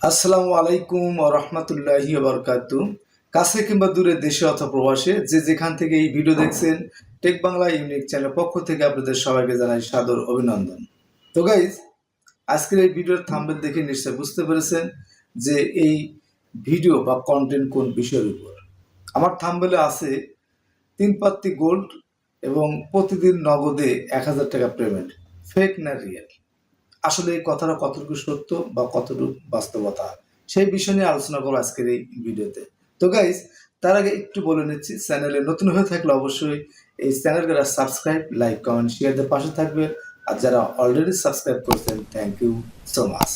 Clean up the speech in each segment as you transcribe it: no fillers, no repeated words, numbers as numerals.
আসসালামু আলাইকুম ওয়া রাহমাতুল্লাহি ওয়া বারাকাতুহু। কাছে কিংবা দূরে, দেশে অথবা প্রবাসে, যে যেখান থেকে এই ভিডিও দেখছেন, টেক বাংলা ইউনিক চ্যানেলের পক্ষ থেকে আপনাদের সবাইকে জানাই সাদর অভিনন্দন। তো গাইজ, আজকের এই ভিডিওর থাম্বনেল দেখে নিশ্চয়ই বুঝতে পেরেছেন যে এই ভিডিও বা কন্টেন্ট কোন বিষয়ের উপর। আমার থাম্বনেলে আছে তিনপাত্তি গোল্ড এবং প্রতিদিন নগদে ১,০০০ টাকা পেমেন্ট, ফেক না রিয়েল। আসলে এই কথাটা কতটুকু সত্য বা কতটুকু বাস্তবতা, সেই বিষয় নিয়ে আলোচনা করবো আজকের এই ভিডিওতে। তো গাইজ, তার আগে একটু বলে নিচ্ছি, চ্যানেলে নতুন হয়ে থাকলে অবশ্যই এই চ্যানেলটা সাবস্ক্রাইব, লাইক, কমেন্ট, শেয়ারদের পাশে থাকবে। আর যারা অলরেডি সাবস্ক্রাইব করেছেন, থ্যাংক ইউ সো মাচ।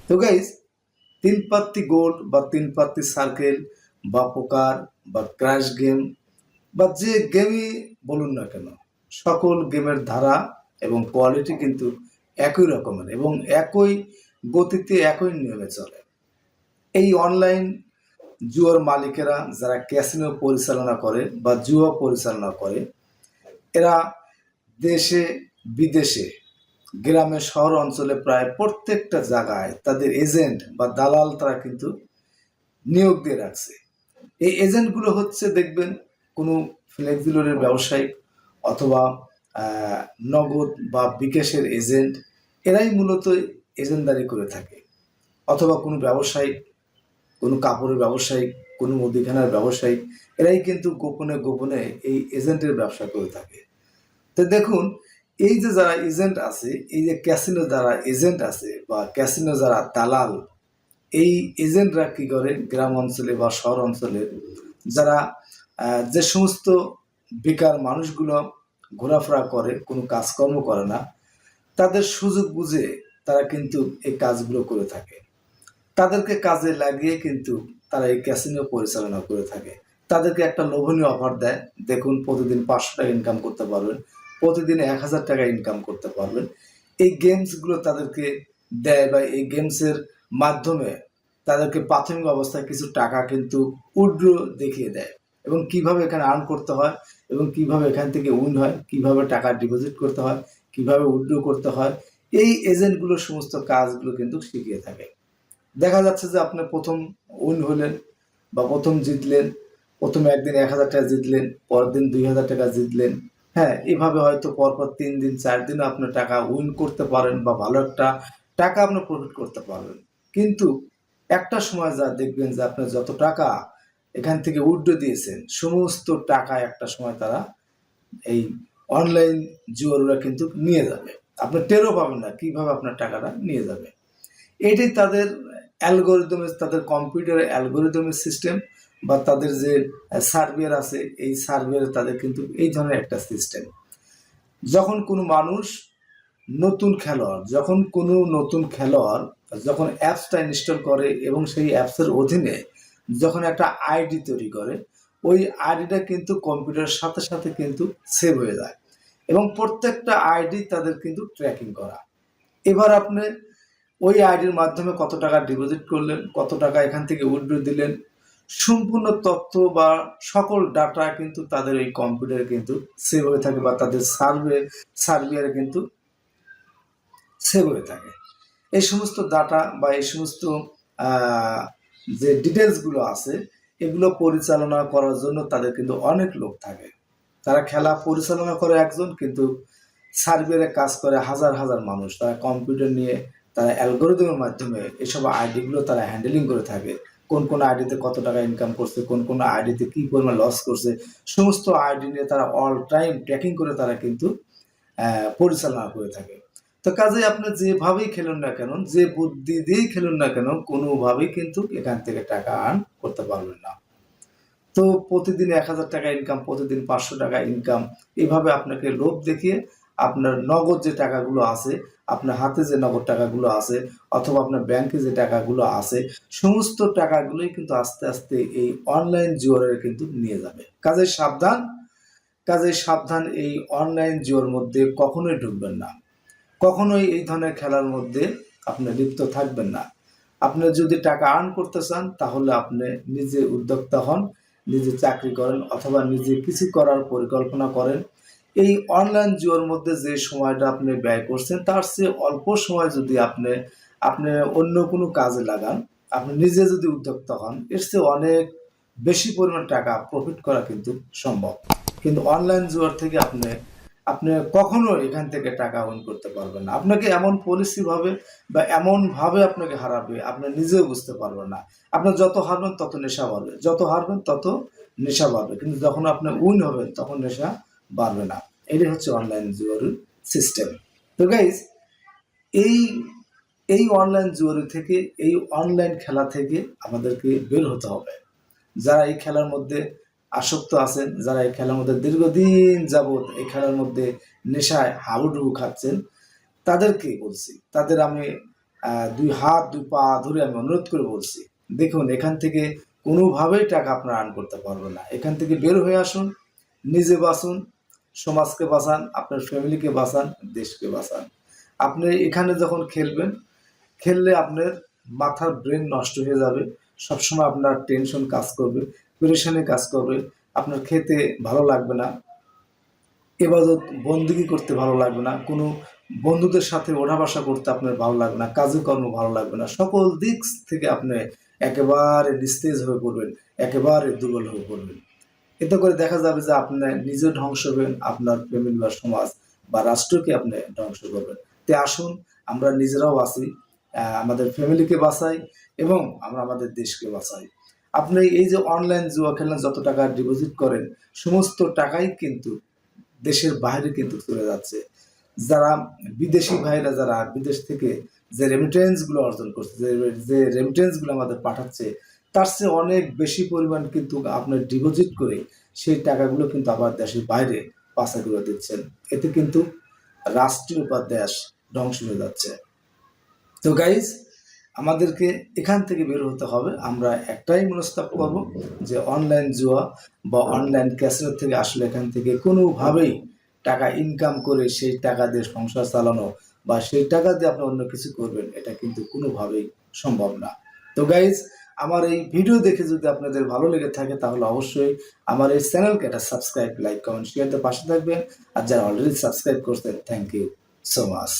তো গাইজ, তিন পাত্তি গোল্ড বা তিন পাত্তি সার্কেল বা পোকার বা ক্র্যাশ গেম বা যে গেমই বলুন না কেন, সকল গেমের ধারা এবং কোয়ালিটি কিন্তু একই রকমের এবং একই গতিতে, একই নিয়মে চলে। এই অনলাইন জুয়ার মালিকেরা যারা ক্যাসিনো পরিচালনা করে বা জুয়া পরিচালনা করে, এরা দেশে বিদেশে, গ্রামে শহর অঞ্চলে প্রায় প্রত্যেকটা জায়গায় তাদের এজেন্ট বা দালাল তারা কিন্তু নিয়োগ দিয়ে রাখছে। এই এজেন্টগুলো হচ্ছে, দেখবেন, কোনো ফ্লেক্সিলোডের ব্যবসায়ী অথবা নগদ বা বিকাশের এজেন্ট, এরাই মূলত এজেন্টদারি করে থাকে। অথবা কোনো ব্যবসায়ী, কোনো কাপড়ের ব্যবসায়ী, কোনো মুদিখানার ব্যবসায়ী, এরাই কিন্তু গোপনে গোপনে এই এজেন্টের ব্যবসা করে থাকে। তো দেখুন, এই যে যারা এজেন্ট আছে, এই যে ক্যাসিনো যারা এজেন্ট আছে বা ক্যাসিনো যারা দালাল, এই এজেন্টরা কি করে, গ্রাম অঞ্চলে বা শহর অঞ্চলে যারা যে সমস্ত বেকার মানুষগুলো ঘোরাফেরা করে, কোনো কাজকর্ম করে না, তাদের সুযোগ বুঝে তারা কিন্তু এই কাজগুলো করে থাকে। তাদেরকে কাজে লাগিয়ে কিন্তু তারা এই ক্যাসিনো পরিচালনা করে থাকে। তাদেরকে একটা লোভনীয় অফার দেয়, দেখুন প্রতিদিন ৫০০ টাকা ইনকাম করতে পারবেন, প্রতিদিন ১,০০০ টাকা ইনকাম করতে পারবেন। এই গেমসগুলো তাদেরকে দেয় বা এই গেমসের মাধ্যমে তাদেরকে প্রাথমিক অবস্থায় কিছু টাকা কিন্তু উইথড্র দেখিয়ে দেয় এবং কিভাবে এখানে আর্ন করতে হয় এবং কিভাবে এখান থেকে উইন হয়, কিভাবে টাকা ডিপোজিট করতে হয়, কিভাবে উইথড্র করতে হয়, এই এজেন্টগুলো সমস্ত কাজগুলো কিন্তু শিখিয়ে থাকে। দেখা যাচ্ছে যে আপনি প্রথম উইন হলেন বা প্রথম জিতলেন, প্রথম একদিন ১,০০০ টাকা জিতলেন, পরের দিন ২,০০০ টাকা জিতলেন। হ্যাঁ, এভাবে হয়তো পরপর ৩ দিন ৪ দিনও আপনি টাকা উইন করতে পারেন বা ভালো একটা টাকা আপনি প্রফিট করতে পারবেন। কিন্তু একটা সময় যা দেখবেন যে আপনার যত টাকা এখান থেকে উইথড্র দিয়েছেন, সমস্ত টাকা একটা সময় তারা এই অনলাইন জুয়াররা কিন্তু নিয়ে যাবে। আপনি টেরও পাবেন না কিভাবে আপনার টাকাটা নিয়ে যাবে। এটাই তাদের অ্যালগোরিদমের, তাদের কম্পিউটারের অ্যালগোরিদমের সিস্টেম বা তাদের যে সার্ভিয়ার আছে, এই সার্ভিয়ারে তাদের কিন্তু এই ধরনের একটা সিস্টেম। যখন কোনো মানুষ নতুন খেলোয়াড়, যখন অ্যাপসটা ইনস্টল করে এবং সেই অ্যাপসের অধীনে যখন একটা আইডি তৈরি করে, ওই আইডিটা কিন্তু কম্পিউটারের সাথে সাথে কিন্তু সেভ হয়ে যায় এবং প্রত্যেকটা আইডি তাদের কিন্তু ট্র্যাকিং করা। এবার আপনি ওই আইডির মাধ্যমে কত টাকা ডিপোজিট করলেন, কত টাকা এখান থেকে উইথড্র দিলেন, সম্পূর্ণ তথ্য বা সকল ডাটা কিন্তু তাদের এই কম্পিউটারে কিন্তু সেভ হয়ে থাকে বা তাদের সার্ভিয়ারে কিন্তু সেভ হয়ে থাকে। এই সমস্ত ডাটা বা এই সমস্ত যে ডিটেলসগুলো আছে, এগুলো পরিচালনা করার জন্য তাদের কিন্তু অনেক লোক থাকে। তারা খেলা পরিচালনা করে একজন, কিন্তু সার্ভিয়ারে কাজ করে হাজার হাজার মানুষ। তারা কম্পিউটার নিয়ে, তারা অ্যালগোরিদমের মাধ্যমে এসব আইডিগুলো তারা হ্যান্ডেলিং করে থাকে। কোন কোন আইডিতে কত টাকা ইনকাম করছে, কোন কোন আইডিতে কী পরিমাণ লস করছে, সমস্ত আইডি নিয়ে তারা অল টাইম ট্র্যাকিং করে তারা কিন্তু পরিচালনা করে থাকে। তো কাজেই আপনি যেভাবেই খেলুন না কেন, যে বুদ্ধি দিয়েই খেলুন না কেন, কোনোভাবেই কিন্তু এখান থেকে টাকা আর্ন করতে পারবেন না। তো প্রতিদিন ১,০০০ টাকা ইনকাম, প্রতিদিন ৫০০ টাকা ইনকাম, এভাবে আপনাকে লোভ দেখিয়ে আপনার নগদ যে টাকাগুলো আছে, আপনার হাতে যে নগদ টাকাগুলো আছে অথবা আপনার ব্যাংকে যে টাকাগুলো আছে, সমস্ত টাকাগুলোই কিন্তু আস্তে আস্তে এই অনলাইন জুয়ারে কিন্তু নিয়ে যাবে। কাজেই সাবধান, এই অনলাইন জুয়ার মধ্যে কখনোই ঢুকবেন না, কখনোই এই ধরনের খেলার মধ্যে আপনি লিপ্ত থাকবেন না। আপনি যদি টাকা আর্ন করতে চান, তাহলে আপনি নিজে উদ্যোক্তা হন, নিজে চাকরি করেন অথবা নিজে কিছু করার পরিকল্পনা করেন। এই অনলাইন জুয়ার মধ্যে যে সময়টা আপনি ব্যয় করছেন, তার চেয়ে অল্প সময় যদি আপনি অন্য কোনো কাজে লাগান, আপনি নিজে যদি উদ্যোক্তা হন, এর চেয়ে অনেক বেশি পরিমাণ টাকা প্রফিট করা কিন্তু সম্ভব। কিন্তু অনলাইন জুয়ার থেকে আপনি আপনি কখনো এখান থেকে টাকা আর্ন করতে পারবেন না। আপনাকে এমন পলিসি ভাবে বা এমন ভাবে আপনাকে হারাবে, আপনি নিজেও বুঝতে পারবেন না। আপনি যত হারবেন তত নেশা বাড়বে, যত হারবেন তত নেশা বাড়বে, কিন্তু যখন আপনি উইন হবেন তখন নেশা বাড়বে না। এটাই হচ্ছে অনলাইন জুয়ার সিস্টেম। তো গাইজ, এই এই অনলাইন জুয়ারি থেকে, এই অনলাইন খেলা থেকে আমাদেরকে বের হতে হবে। যারা এই খেলার মধ্যে আসক্ত আছেন, যারা এই খেলার মধ্যে দীর্ঘদিন যাবৎ এই খেলার মধ্যে নেশায় হাবুডুবু খাচ্ছেন, তাদেরকে বলছি, তাদের আমি দুই হাত দুই পা ধরে আমি অনুরোধ করে বলছি, দেখুন এখান থেকে কোনোভাবেই টাকা আপনারা আর্ন করতে পারবেন না। এখান থেকে বের হয়ে আসুন, নিজে বাঁচুন, সমাজকে বাঁচান, আপনার ফ্যামিলিকে বাঁচান, দেশকে বাঁচান। আপনি এখানে যখন খেলবেন, খেললে আপনার মাথার ব্রেন নষ্ট হয়ে যাবে, সবসময় আপনার টেনশন কাজ করবে, পেরেশানি কাজ করবে, আপনার খেতে ভালো লাগবে না, এবাদত বন্দিগি করতে ভালো লাগবে না, কোনো বন্ধুদের সাথে ওঠা বসা করতে আপনার ভালো লাগবে না, কাজে কর্ম ভালো লাগবে না, সকল দিক থেকে আপনি একেবারে নিস্তেজ হয়ে পড়বেন, একেবারে দুর্বল হয়ে পড়বেন। এতে করে দেখা যাবে যে আপনি নিজে ধ্বংস হবেন, আপনার ফ্যামিলি বা সমাজ বা রাষ্ট্রকে আপনি ধ্বংস করবেন। তে আসুন আমরা নিজেরাও বাঁচি, আমাদের ফ্যামিলিকে বাঁচাই এবং আমরা আমাদের দেশকে বাঁচাই। আপনি এই যে অনলাইন জুয়া খেলেন, যত টাকা ডিপোজিট করেন সমস্ত টাকাই কিন্তু দেশের বাইরে কিন্তু চলে যাচ্ছে। যারা বিদেশি ভাইরা, যারা বিদেশ থেকে যে রেমিটেন্সগুলো অর্জন করছে, যে রেমিটেন্সগুলো আমাদের পাঠাচ্ছে, তার চেয়ে অনেক বেশি পরিমাণ কিন্তু আপনার ডিপোজিট করে সেই টাকাগুলো কিন্তু আবার দেশের বাইরে পাচার করে দিচ্ছেন। এতে কিন্তু রাষ্ট্রীয় বা দেশ ধ্বংস হয়ে যাচ্ছে। তো গাইজ, আমাদেরকে এখান থেকে বের হতে হবে। আমরা একটাই মনস্তাব করব যে অনলাইন জুয়া বা অনলাইন ক্যাসিনো থেকে আসলে এখান থেকে কোনোভাবেই টাকা ইনকাম করে সেই টাকা দিয়ে সংসার চালানো বা সেই টাকা দিয়ে আপনি অন্য কিছু করবেন, এটা কিন্তু কোনোভাবেই সম্ভব না। তো গাইজ, আমার এই ভিডিও দেখে যদি আপনাদের ভালো লেগে থাকে তাহলে অবশ্যই আমার এই চ্যানেলকে একটা সাবস্ক্রাইব, লাইক, কমেন্ট, শেয়ারতে পাশে থাকবেন। আর যারা অলরেডি সাবস্ক্রাইব করছেন, থ্যাংক ইউ সো মাচ।